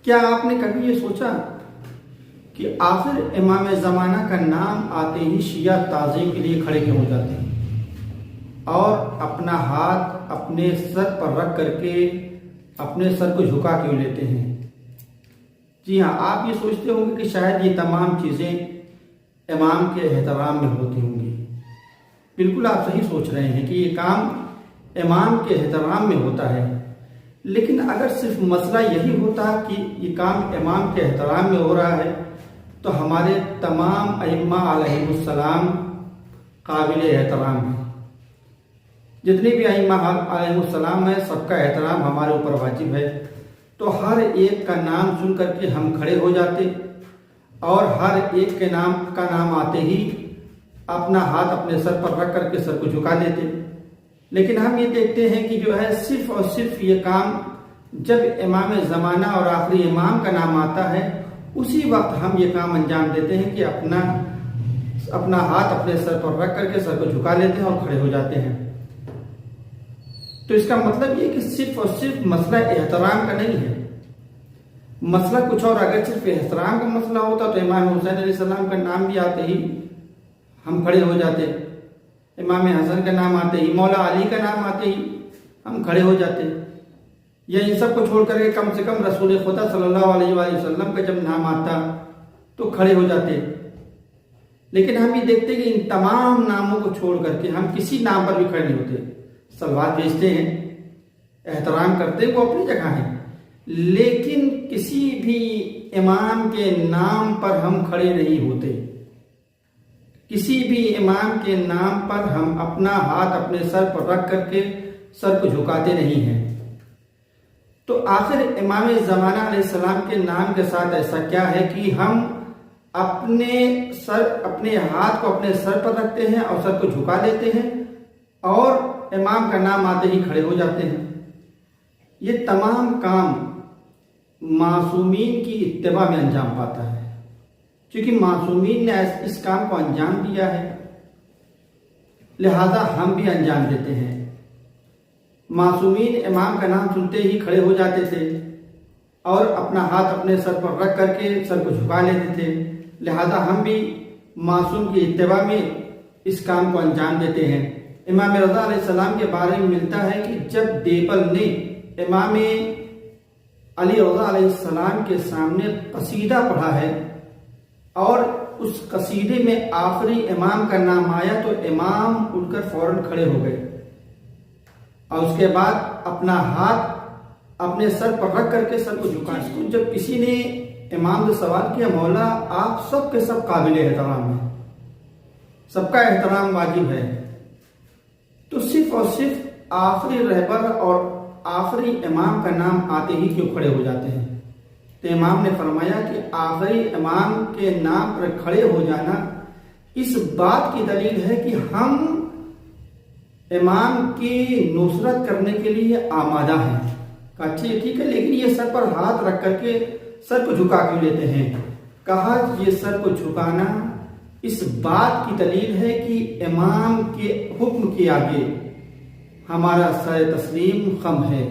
کیا آپ نے کبھی یہ سوچا کہ آخر امام زمانہ کا نام آتے ہی شیعہ تعظیم کے لیے کھڑے کیوں ہو جاتے ہیں اور اپنا ہاتھ اپنے سر پر رکھ کر کے اپنے سر کو جھکا کیوں لیتے ہیں؟ جی ہاں، آپ یہ سوچتے ہوں گے کہ شاید یہ تمام چیزیں امام کے احترام میں ہوتی ہوں گی۔ بالکل آپ صحیح سوچ رہے ہیں کہ یہ کام امام کے احترام میں ہوتا ہے، لیکن اگر صرف مسئلہ یہی ہوتا کہ یہ کام امام کے احترام میں ہو رہا ہے تو ہمارے تمام ائمہ علیہ السلام قابل احترام ہیں۔ جتنے بھی ائمہ علیہ السلام ہیں سب کا احترام ہمارے اوپر واجب ہے، تو ہر ایک کا نام سن کر کے ہم کھڑے ہو جاتے اور ہر ایک کے نام کا نام آتے ہی اپنا ہاتھ اپنے سر پر رکھ کر کے سر کو جھکا لیتے۔ لیکن ہم یہ دیکھتے ہیں کہ جو ہے صرف اور صرف یہ کام جب امام زمانہ اور آخری امام کا نام آتا ہے اسی وقت ہم یہ کام انجام دیتے ہیں کہ اپنا ہاتھ اپنے سر پر رکھ کر کے سر کو جھکا لیتے ہیں اور کھڑے ہو جاتے ہیں۔ تو اس کا مطلب یہ کہ صرف اور صرف مسئلہ احترام کا نہیں ہے، مسئلہ کچھ اور۔ اگر صرف احترام کا مسئلہ ہوتا تو امام حسین علیہ السلام کا نام بھی آتے ہی ہم کھڑے ہو جاتے، امام حسن کا نام آتے ہی، مولا علی کا نام آتے ہی ہم کھڑے ہو جاتے، یا ان سب کو چھوڑ کر کے کم سے کم رسول خدا صلی اللہ علیہ وآلہ وسلم کا جب نام آتا تو کھڑے ہو جاتے۔ لیکن ہم یہ دیکھتے کہ ان تمام ناموں کو چھوڑ کر کے ہم کسی نام پر بھی کھڑے نہیں ہوتے، صلوات بھیجتے ہیں، احترام کرتے، وہ اپنی جگہ ہیں، لیکن کسی بھی امام کے نام پر ہم کھڑے نہیں ہوتے، کسی بھی امام کے نام پر ہم اپنا ہاتھ اپنے سر پر رکھ کر کے سر کو جھکاتے نہیں ہیں۔ تو آخر امام زمانہ علیہ السلام کے نام کے ساتھ ایسا کیا ہے کہ ہم اپنے ہاتھ کو اپنے سر پر رکھتے ہیں اور سر کو جھکا لیتے ہیں اور امام کا نام آتے ہی کھڑے ہو جاتے ہیں؟ یہ تمام کام معصومین کی اتباع میں انجام پاتا ہے، کیونکہ معصومین نے اس کام کو انجام دیا ہے، لہذا ہم بھی انجام دیتے ہیں۔ معصومین امام کا نام سنتے ہی کھڑے ہو جاتے تھے اور اپنا ہاتھ اپنے سر پر رکھ کر کے سر کو جھکا لیتے تھے، لہذا ہم بھی معصوم کی اتباع میں اس کام کو انجام دیتے ہیں۔ امام رضا علیہ السلام کے بارے میں ملتا ہے کہ جب دیوبند نے امام علی رضا علیہ السلام کے سامنے قصیدہ پڑھا ہے اور اس قصیدے میں آخری امام کا نام آیا تو امام اٹھ کر فوراً کھڑے ہو گئے اور اس کے بعد اپنا ہاتھ اپنے سر پر رکھ کر کے سر کو جھکا۔ جب کسی نے امام سے سوال کیا، مولا آپ سب کے سب قابل احترام ہیں، سب کا احترام واجب ہے، تو صرف اور صرف آخری رہبر اور آخری امام کا نام آتے ہی کیوں کھڑے ہو جاتے ہیں؟ تو امام نے فرمایا کہ آخری امام کے نام پر کھڑے ہو جانا اس بات کی دلیل ہے کہ ہم امام کی نصرت کرنے کے لیے آمادہ ہیں۔ کہا اچھا یہ ٹھیک ہے، لیکن یہ سر پر ہاتھ رکھ کر کے سر کو جھکا کیوں لیتے ہیں؟ کہا یہ سر کو جھکانا اس بات کی دلیل ہے کہ امام کے حکم کے آگے ہمارا سر تسلیم خم ہے۔